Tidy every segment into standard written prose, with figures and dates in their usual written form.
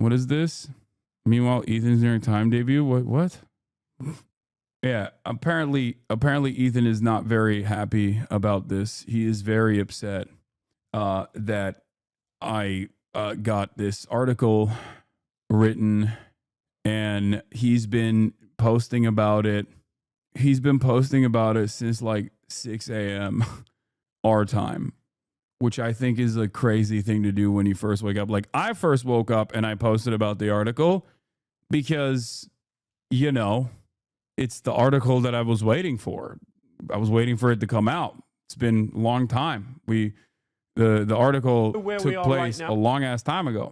What is this? Meanwhile, Ethan's New York Times debut. What? Yeah, apparently Ethan is not very happy about this. He is very upset that I got this article written, and he's been posting about it. He's been posting about it since like 6 a.m. our time, which I think is a crazy thing to do when you first wake up. Like, I first woke up and I posted about the article because, you know, it's the article that I was waiting for. I was waiting for it to come out. It's been a long time. The article took place a long ass time ago.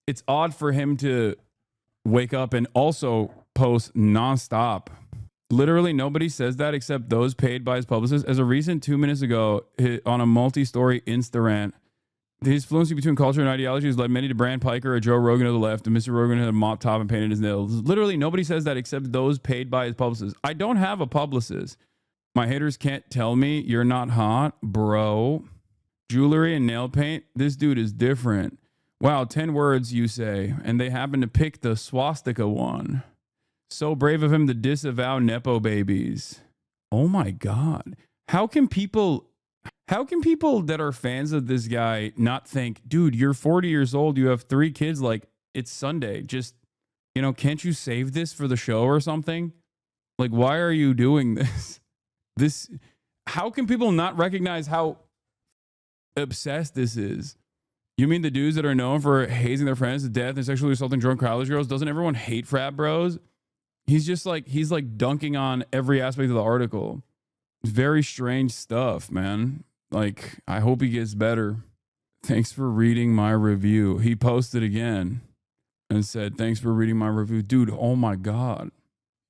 It's odd for him to wake up and also post nonstop. Literally nobody says that except those paid by his publicist. As a recent 2 minutes ago, on a multi-story Insta rant, his fluency between culture and ideology has led many to brand Piker or Joe Rogan to the left, and Mr. Rogan had a mop top and painted his nails. Literally nobody says that except those paid by his publicist. I don't have a publicist. My haters can't tell me you're not hot, bro. Jewelry and nail paint. This dude is different. Wow, 10 words you say, and they happen to pick the swastika one. So brave of him to disavow Nepo babies. Oh my God. How can people that are fans of this guy not think, dude, you're 40 years old, you have 3 kids, like, it's Sunday. Just, you know, can't you save this for the show or something? Like, why are you doing this? How can people not recognize how obsessed this is? You mean the dudes that are known for hazing their friends to death and sexually assaulting drunk college girls? Doesn't everyone hate frat bros? He's dunking on every aspect of the article. Very strange stuff, man. Like, I hope he gets better. Thanks for reading my review. He posted again and said, thanks for reading my review. Dude, oh my God.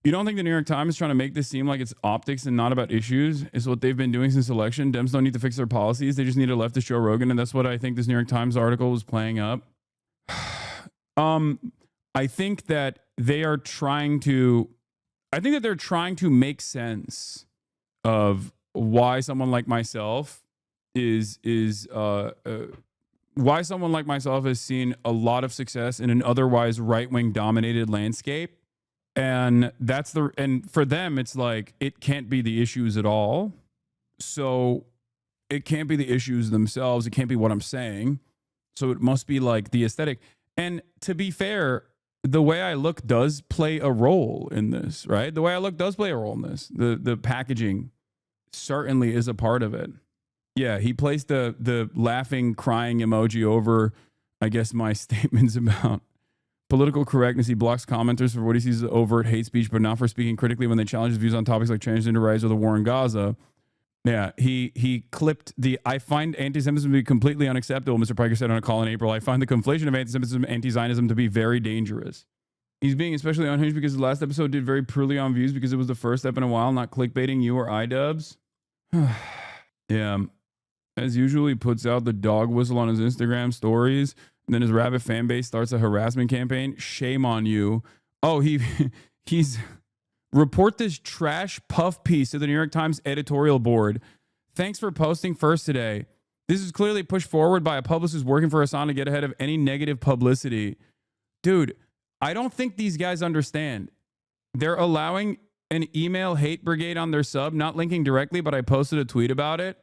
You don't think the New York Times is trying to make this seem like it's optics and not about issues? It's what they've been doing since election. Dems don't need to fix their policies. They just need to leftist Joe Rogan. And that's what I think this New York Times article was playing up. I think that they're trying to make sense of why someone like myself why someone like myself has seen a lot of success in an otherwise right-wing dominated landscape. And for them, it's like, it can't be the issues at all. So it can't be the issues themselves. It can't be what I'm saying. So it must be like the aesthetic. And to be fair, the way I look does play a role in this, right? The way I look does play a role in this. The packaging certainly is a part of it. Yeah, he placed the laughing, crying emoji over, I guess, my statements about political correctness. He blocks commenters for what he sees as overt hate speech, but not for speaking critically when they challenge his views on topics like transgender rights or the war in Gaza. Yeah, he clipped I find anti-Semitism to be completely unacceptable, Mr. Piker said on a call in April. I find the conflation of anti-Semitism and anti-Zionism to be very dangerous. He's being especially unhinged because the last episode did very poorly on views because it was the first step in a while, not clickbaiting you or iDubbbz. Yeah. As usual, he puts out the dog whistle on his Instagram stories. And then his rabid fan base starts a harassment campaign. Shame on you. Oh, he's report this trash puff piece to the New York Times editorial board. Thanks for posting first today. This is clearly pushed forward by a publicist working for Hasan to get ahead of any negative publicity. Dude, I don't think these guys understand. They're allowing an email hate brigade on their sub, not linking directly, but I posted a tweet about it.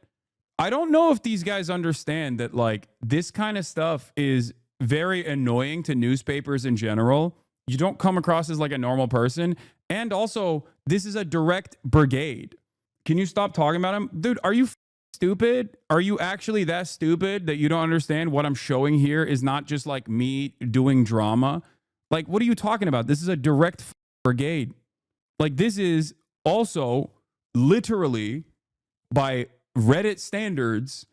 I don't know if these guys understand that, like, this kind of stuff is very annoying to newspapers in general. You don't come across as like a normal person. And also, this is a direct brigade. Can you stop talking about him? Dude, are you stupid? Are you actually that stupid that you don't understand what I'm showing here is not just like me doing drama? Like, what are you talking about? This is a direct brigade. Like, this is also literally by Reddit standards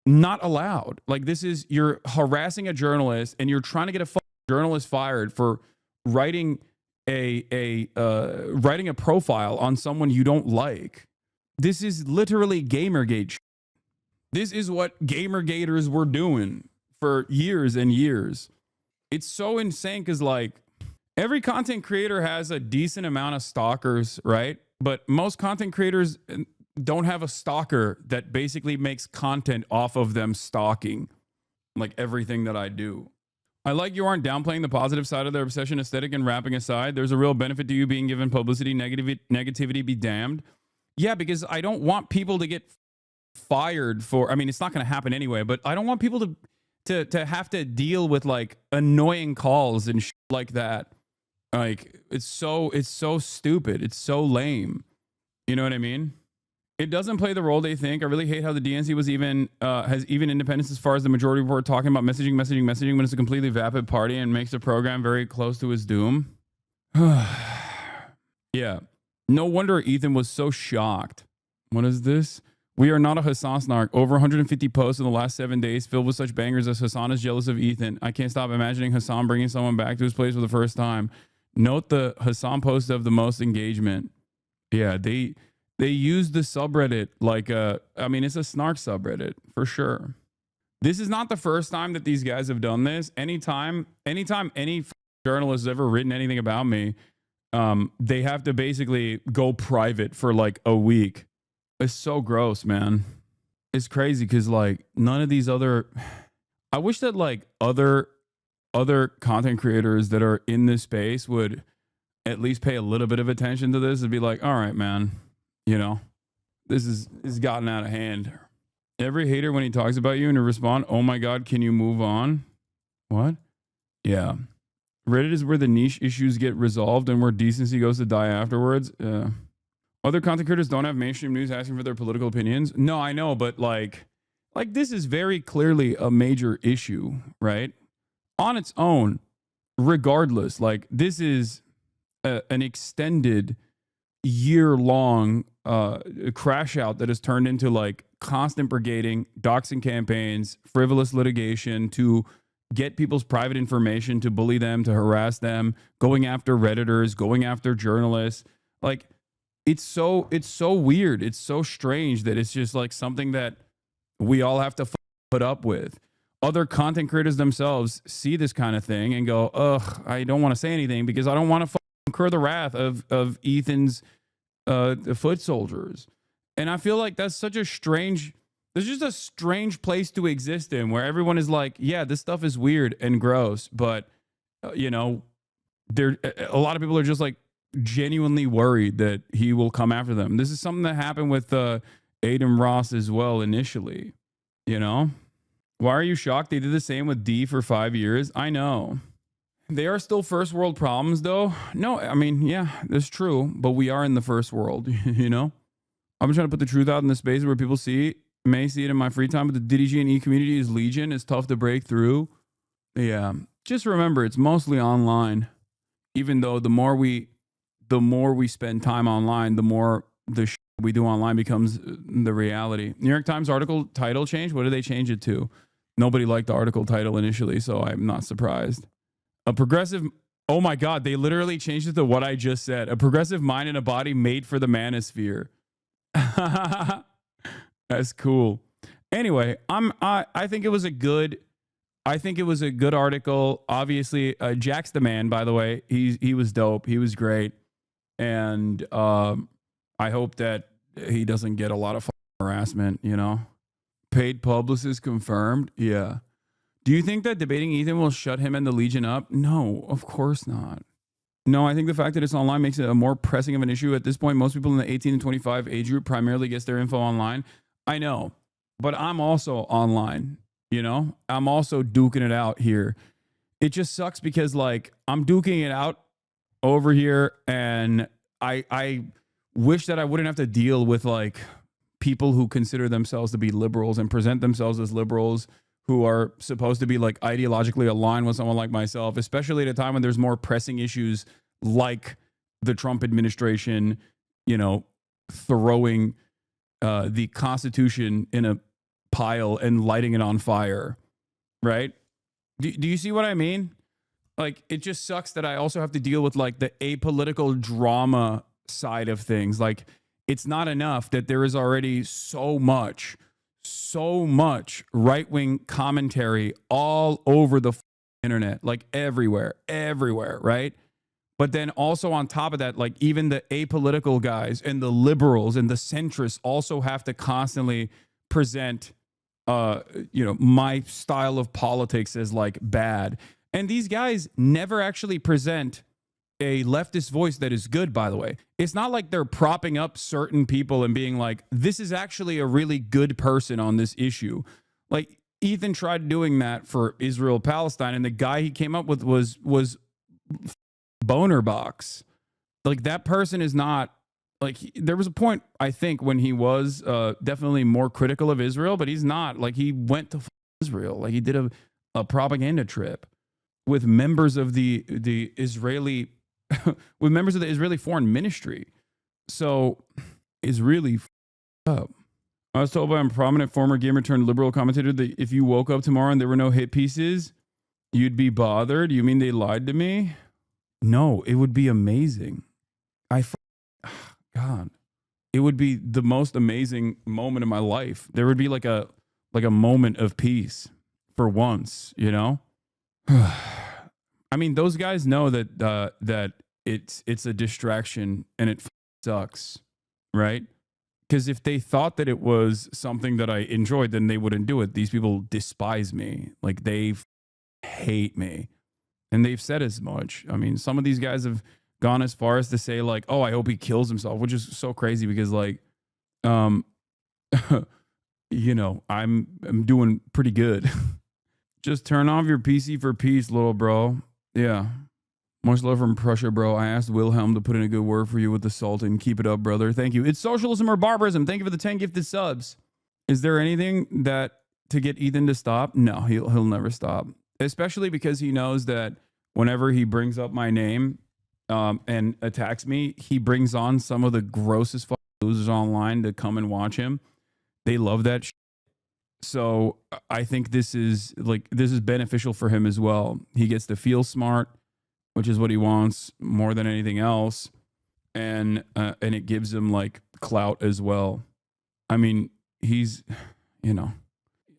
not allowed. Like, this is, you're harassing a journalist and you're trying to get a journalist fired for writing a profile on someone you don't like. This is literally Gamergate. This is what Gamergaters were doing for years and years. It's so insane because, like, every content creator has a decent amount of stalkers, right? But most content creators don't have a stalker that basically makes content off of them stalking, like everything that I do. I like you aren't downplaying the positive side of their obsession aesthetic and rapping aside. There's a real benefit to you being given publicity. Negativity be damned. Yeah, because I don't want people to get fired for. I mean, it's not going to happen anyway. But I don't want people to have to deal with like annoying calls and shit like that. Like it's so stupid. It's so lame. You know what I mean? It doesn't play the role they think. I really hate how the DNC was even has even independence as far as the majority report talking about messaging when it's a completely vapid party and makes the program very close to his doom. Yeah. No wonder Ethan was so shocked. What is this? We are not a Hasan snark. Over 150 posts in the last 7 days filled with such bangers as Hasan is jealous of Ethan. I can't stop imagining Hasan bringing someone back to his place for the first time. Note the Hasan post of the most engagement. Yeah, they use the subreddit like I mean, it's a snark subreddit for sure. This is not the first time that these guys have done this. Anytime any journalist has ever written anything about me, they have to basically go private for like a week. It's so gross, man. It's crazy because like none of these other, I wish that like other content creators that are in this space would at least pay a little bit of attention to this and be like, all right, man, you know, this is gotten out of hand. Every hater when he talks about you and you respond, oh my God, can you move on? What? Yeah. Reddit is where the niche issues get resolved and where decency goes to die afterwards. Yeah. Other content creators don't have mainstream news asking for their political opinions. No, I know, but like this is very clearly a major issue, right? On its own, regardless, like this is an extended year-long crash out that has turned into like constant brigading, doxing campaigns, frivolous litigation to get people's private information, to bully them, to harass them, going after Redditors, going after journalists. Like it's so weird. It's so strange that it's just like something that we all have to put up with. Other content creators themselves see this kind of thing and go, ugh, I don't want to say anything because I don't want to incur the wrath of Ethan's foot soldiers. And I feel like that's such a strange, there's just a strange place to exist in where everyone is like, yeah, this stuff is weird and gross, but you know, a lot of people are just like genuinely worried that he will come after them. This is something that happened with Aiden Ross as well initially, you know? Why are you shocked? They did the same with D for 5 years. I know. They are still first world problems though. No, I mean, yeah, that's true, but we are in the first world, you know? I'm trying to put the truth out in the space where people may see it in my free time, but the Diddy G and E community is legion. It's tough to break through. Yeah. Just remember, it's mostly online. Even though the more we spend time online, the more the shit we do online becomes the reality. New York Times article title change. What did they change it to? Nobody liked the article title initially, so I'm not surprised. A progressive, oh my God, they literally changed it to what I just said. A progressive mind and a body made for the manosphere. That's cool. Anyway, I think it was a good article. Obviously, Jack's the man, by the way. He was dope. He was great. And I hope that he doesn't get a lot of harassment, you know. Paid publicist confirmed. Yeah. Do you think that debating Ethan will shut him and the Legion up? No, of course not. No, I think the fact that it's online makes it a more pressing of an issue. At this point, most people in the 18 and 25 age group primarily gets their info online. I know, but I'm also online, you know? I'm also duking it out here. It just sucks because like I'm duking it out over here and I wish that I wouldn't have to deal with like people who consider themselves to be liberals and present themselves as liberals who are supposed to be like ideologically aligned with someone like myself, especially at a time when there's more pressing issues like the Trump administration, you know, throwing the Constitution in a pile and lighting it on fire, right? Do you see what I mean? Like, it just sucks that I also have to deal with like the apolitical drama side of things. Like, it's not enough that there is already so much right-wing commentary all over the internet, like everywhere, right? But then also on top of that, like even the apolitical guys and the liberals and the centrists also have to constantly present, you know, my style of politics as like bad. And these guys never actually present a leftist voice that is good, by the way. It's not like they're propping up certain people and being like, this is actually a really good person on this issue. Like, Ethan tried doing that for Israel Palestine, and the guy he came up with was Boner Box. Like, that person is not like, there was a point, I think, when he was definitely more critical of Israel, but he's not. Like, he went to Israel. Like, he did a propaganda trip with members of the Israeli with members of the Israeli foreign ministry. So it's really up. I was told by a prominent former gamer turned liberal commentator that if you woke up tomorrow and there were no hit pieces, you'd be bothered. You mean they lied to me? No, it would be amazing. God, it would be the most amazing moment of my life. There would be like a moment of peace for once, you know? I mean, those guys know that it's a distraction and it sucks, right? Because if they thought that it was something that I enjoyed, then they wouldn't do it. These people despise me. Like, they hate me. And they've said as much. I mean, some of these guys have gone as far as to say, like, oh, I hope he kills himself, which is so crazy because, like, you know, I'm doing pretty good. Just turn off your PC for peace, little bro. Yeah. Much love from Prussia, bro. I asked Wilhelm to put in a good word for you with the Sultan. Keep it up, brother. Thank you. It's socialism or barbarism. Thank you for the 10 gifted subs. Is there anything that to get Ethan to stop? No, he'll never stop. Especially because he knows that whenever he brings up my name and attacks me, he brings on some of the grossest losers online to come and watch him. They love that shit. So I think this is beneficial for him as well. He gets to feel smart, which is what he wants more than anything else. And it gives him like clout as well. I mean, he's, you know,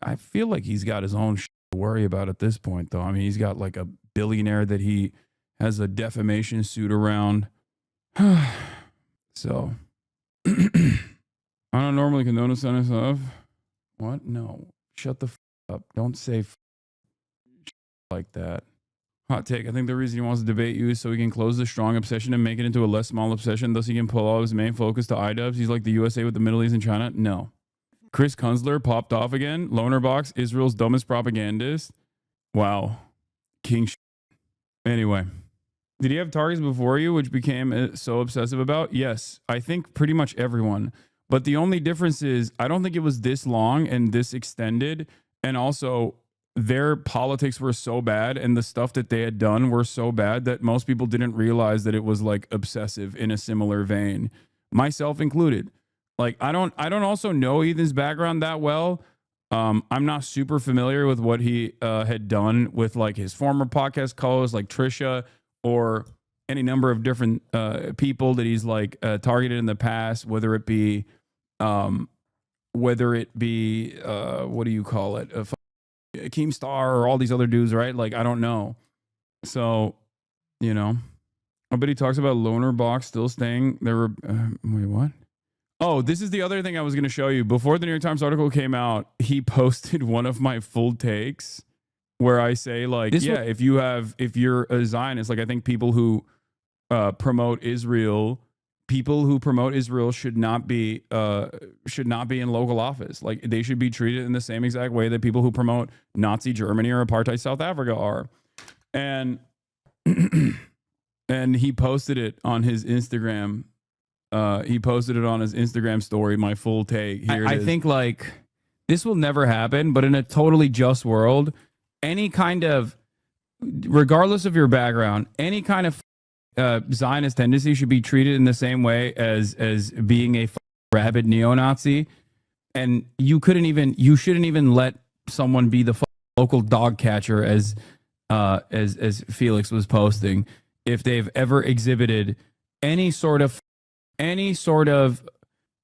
I feel like he's got his own shit to worry about at this point, though. I mean, he's got like a billionaire that he has a defamation suit around. So I don't normally condone this kind of stuff. What? No. Shut the up. Don't say like that. Hot take. I think the reason he wants to debate you is so he can close the strong obsession and make it into a less small obsession. Thus, he can pull all his main focus to IDubs. He's like the USA with the Middle East and China. No. Chris Kunzler popped off again. Loner Box, Israel's dumbest propagandist. Wow. King shit. Anyway. Did he have targets before you, which became so obsessive about? Yes. I think pretty much everyone. But the only difference is I don't think it was this long and this extended. And also, their politics were so bad and the stuff that they had done were so bad that most people didn't realize that it was like obsessive in a similar vein, myself included. Like, I don't also know Ethan's background that well. I'm not super familiar with what he had done with like his former podcast co-hosts like Trisha or any number of different people that he's like targeted in the past, whether it be what do you call it? Keemstar or all these other dudes, right? Like, I don't know. So, you know, I bet he talks about Loner Box still staying. There were, wait, what? Oh, this is the other thing I was going to show you. Before the New York Times article came out, he posted one of my full takes where I say, like, if you're a Zionist, like, I think people who promote Israel should not be in local office. Like, they should be treated in the same exact way that people who promote Nazi Germany or apartheid South Africa are. And and he posted it on his Instagram. He posted it on his Instagram story, my full take. Here I think like this will never happen, but in a totally just world, any kind of, regardless of your background, any kind of Zionist tendency should be treated in the same way as being a rabid neo-Nazi. And you shouldn't even let someone be the local dog catcher as Felix was posting if they've ever exhibited any sort of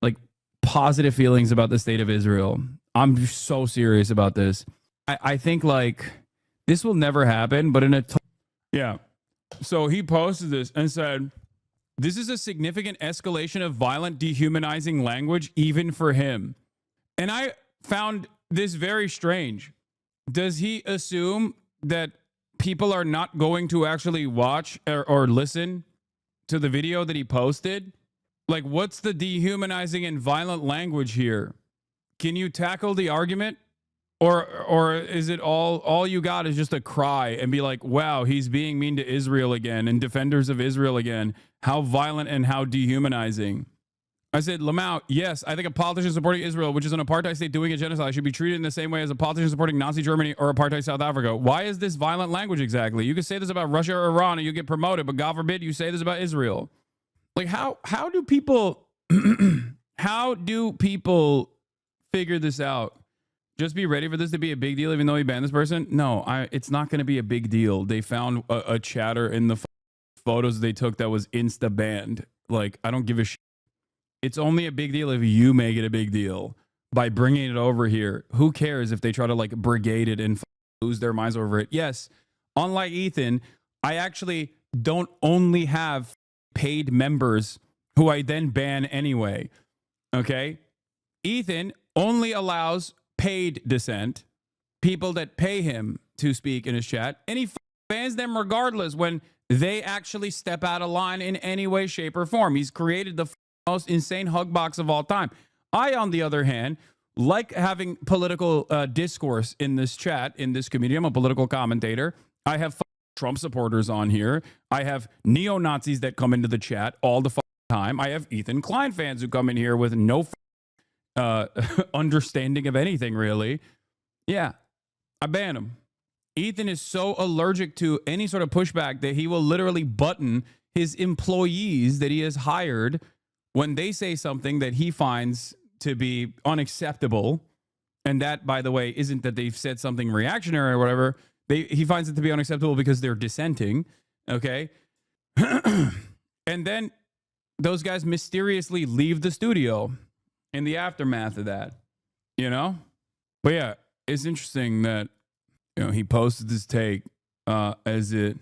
like positive feelings about the state of Israel. I'm so serious about this. I think like this will never happen, but in a yeah. So he posted this and said, this is a significant escalation of violent, dehumanizing language, even for him. And I found this very strange. Does he assume that people are not going to actually watch or listen to the video that he posted? Like, what's the dehumanizing and violent language here? Can you tackle the argument? Or is it all you got is just a cry and be like, wow, he's being mean to Israel again and defenders of Israel again. How violent and how dehumanizing. I said, Lamau, yes, I think a politician supporting Israel, which is an apartheid state doing a genocide, should be treated in the same way as a politician supporting Nazi Germany or apartheid South Africa. Why is this violent language exactly? You can say this about Russia or Iran and you get promoted, but God forbid you say this about Israel. Like, how do people how do people figure this out? Just be ready for this to be a big deal, even though he banned this person? No, it's not going to be a big deal. They found a chatter in the photos they took that was insta banned. Like, I don't give a shit. It's only a big deal if you make it a big deal by bringing it over here. Who cares if they try to like brigade it and lose their minds over it? Yes, unlike Ethan, I actually don't only have paid members who I then ban anyway. Okay? Ethan only allows paid dissent, people that pay him to speak in his chat, and he bans them regardless when they actually step out of line in any way, shape, or form. He's created the most insane hug box of all time. I, on the other hand, like having political discourse in this chat, in this community. I'm a political commentator. I have Trump supporters on here. I have neo-Nazis that come into the chat all the time. I have Ethan Klein fans who come in here with no understanding of anything, really. Yeah, I ban him. Ethan is so allergic to any sort of pushback that he will literally button his employees that he has hired when they say something that he finds to be unacceptable. And that, by the way, isn't that they've said something reactionary or whatever. He finds it to be unacceptable because they're dissenting. Okay. And then those guys mysteriously leave the studio in the aftermath of that, you know? But yeah, it's interesting that, you know, he posted this take as it